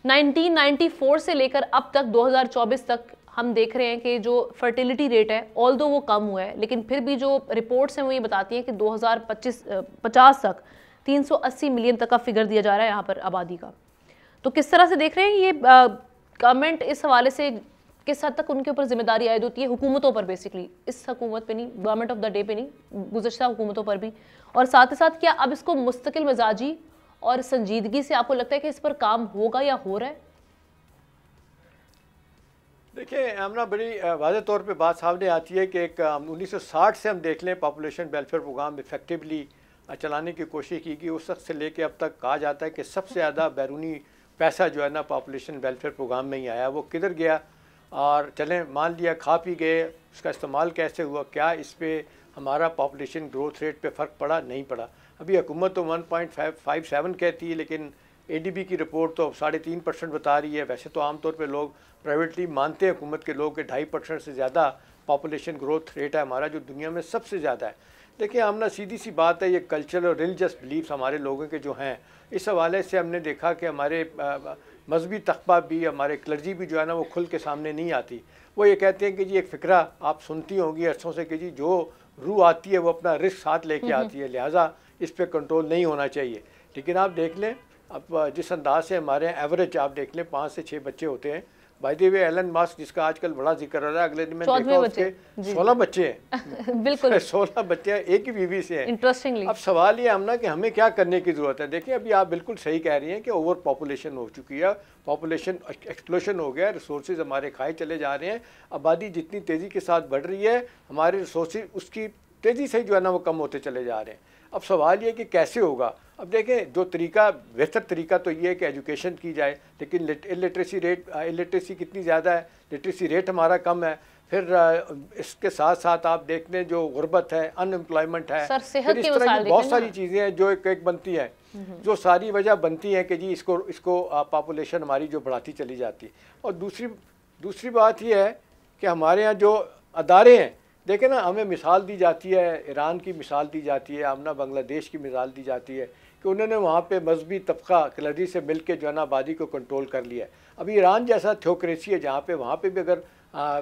1994 से लेकर अब तक 2024 तक हम देख रहे हैं कि जो फर्टिलिटी रेट है ऑल्दो वो कम हुआ है, लेकिन फिर भी जो रिपोर्ट्स हैं वो ये बताती हैं कि 2050 तक 380 मिलियन तक का फिगर दिया जा रहा है यहाँ पर आबादी का। तो किस तरह से देख रहे हैं ये गवर्नमेंट इस हवाले से किस हद तक उनके ऊपर जिम्मेदारी आयद होती है हुकूमतों पर, बेसिकली इस हुकूमत पे नहीं, गवर्नमेंट ऑफ द डे पे नहीं, गुज़श्ता हुकूमतों पर भी, और साथ ही साथ क्या अब इसको मुस्तकिल मिजाजी और संजीदगी से आपको लगता है कि इस पर काम होगा या हो रहा है? देखिए आमना बड़ी वाज़ेह तौर पे बात सामने आती है कि एक 1960 से हम देख लें पॉपुलेशन वेलफेयर प्रोग्राम इफेक्टिवली चलाने की कोशिश की गई। उस वक्त से लेके अब तक कहा जाता है कि सबसे ज़्यादा बैरूनी पैसा जो है ना पॉपुलेशन वेलफेयर प्रोग्राम में ही आया, वो किधर गया। और चलें मान लिया खा पी गए, उसका इस्तेमाल कैसे हुआ, क्या इस पर हमारा पॉपुलेशन ग्रोथ रेट पे फ़र्क पड़ा, नहीं पड़ा। अभी हुकूमत तो 1.57 कहती है, लेकिन ADB की रिपोर्ट तो 3.5% बता रही है। वैसे तो आमतौर पे लोग प्राइवेटली मानते हैं हुकूमत के लोग कि 2.5% से ज़्यादा पॉपुलेशन ग्रोथ रेट है हमारा, जो दुनिया में सबसे ज़्यादा है। देखिए आमना सीधी सी बात है, ये कल्चरल और रिलीजियस बिलीफ्स हमारे लोगों के जो हैं, इस हवाले से हमने देखा कि हमारे मजहबी तकबा भी, हमारे क्लर्जी भी जो है ना वो खुल के सामने नहीं आती। वो ये कहते हैं कि जी एक फ़िक्रा आप सुनती होंगी अरसों से कि जी जो रूह आती है वो अपना रिस्क साथ लेके आती है, लिहाजा इस पर कंट्रोल नहीं होना चाहिए। लेकिन आप देख लें अब जिस अंदाज से हमारे यहाँ एवरेज आप देख लें 5 से 6 बच्चे होते हैं। By the way Elon Musk जिसका आजकल बड़ा जिक्र हो रहा है, अगले दिन मैंने देखा उसके 16 बच्चे हैं बिल्कुल 16 बच्चे हैं, एक ही बीवी से हैं। इंटरेस्टिंगली अब सवाल ये हमना कि हमें क्या करने की ज़रूरत है। देखिए अभी आप बिल्कुल सही कह रही हैं कि ओवर पॉपुलेशन हो चुकी है, पॉपुलेशन एक्सप्लोशन हो गया, रिसोर्सेज हमारे खाए चले जा रहे हैं। आबादी जितनी तेज़ी के साथ बढ़ रही है, हमारे रिसोर्सेज उसकी तेज़ी से जो है ना वो कम होते चले जा रहे हैं। अब सवाल ये कि कैसे होगा। अब देखें जो तरीका, बेहतर तरीका तो ये है कि एजुकेशन की जाए, लेकिन इलिटरेसी कितनी ज़्यादा है, लिटरेसी रेट हमारा कम है। फिर इसके साथ साथ आप देख लें जो गुर्बत है, अनएम्प्लॉयमेंट है, फिर इस तरह की बहुत सारी चीज़ें हैं जो एक बनती हैं, जो सारी वजह बनती है कि जी इसको पॉपुलेशन हमारी जो बढ़ाती चली जाती है। और दूसरी बात यह है कि हमारे यहाँ जो अदारे हैं, देखें ना, हमें मिसाल दी जाती है, ईरान की मिसाल दी जाती है, आमना बांग्लादेश की मिसाल दी जाती है कि उन्होंने वहाँ पे मजहबी तबका क्लर्जी से मिल के जो है ना आबादी को कंट्रोल कर लिया है। अभी ईरान जैसा थियोक्रेसी है जहाँ पे वहाँ पे भी अगर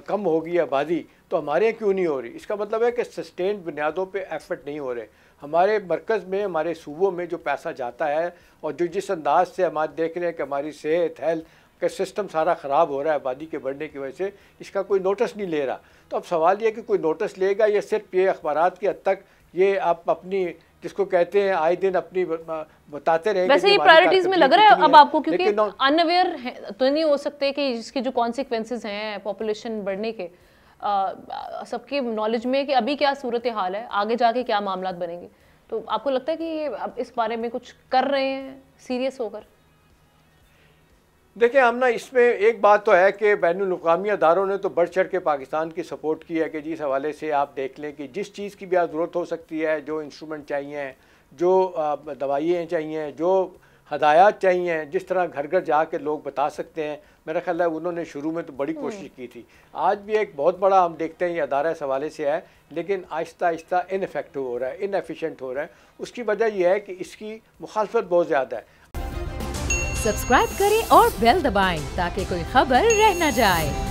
कम होगी आबादी तो हमारे यहाँ क्यों नहीं हो रही। इसका मतलब है कि सस्टेन्ड बुनियादों पे एफर्ट नहीं हो रहे। हमारे मरकज़ में, हमारे सूबों में जो पैसा जाता है और जो जिस अंदाज से हम आज देख रहे हैं कि हमारी सेहत, हेल्थ का सिस्टम सारा ख़राब हो रहा है आबादी के बढ़ने की वजह से, इसका कोई नोटिस नहीं ले रहा। तो अब सवाल ये कि कोई नोटिस लेगा या सिर्फ ये अखबारात की हद तक ये आप अपनी जिसको कहते हैं आए दिन अपनी बताते रहेंगे। वैसे ये प्रायोरिटीज में लग रहा है अब आपको, क्योंकि अनअवेयर तो नहीं हो सकते कि इसके जो कॉन्सिक्वेंसेस हैं पॉपुलेशन बढ़ने के, सबके नॉलेज में कि अभी क्या सूरत हाल है, आगे जाके क्या मामला बनेंगे। तो आपको लगता है कि ये अब इस बारे में कुछ कर रहे हैं सीरियस होकर? देखिए हम ना इसमें एक बात तो है कि बैनुल-अक़वामी अदारों ने तो बढ़ चढ़ के पाकिस्तान की सपोर्ट की है कि जिस हवाले से आप देख लें कि जिस चीज़ की भी ज़रूरत हो सकती है, जो इंस्ट्रूमेंट चाहिए, जो दवाइयाँ चाहिए, जो हदायत चाहिए, जिस तरह घर घर जाके लोग बता सकते हैं, मेरा ख्याल है उन्होंने शुरू में तो बड़ी कोशिश की थी। आज भी एक बहुत बड़ा हम देखते हैं ये अदारा इस हवाले से है, लेकिन आहिस्ता आहिस्ता इनफेक्टिव हो रहा है, इनएफिशिएंट हो रहा है। उसकी वजह यह है कि इसकी मुखालफत बहुत ज़्यादा है। सब्सक्राइब करें और बेल दबाएं ताकि कोई खबर रह न जाए।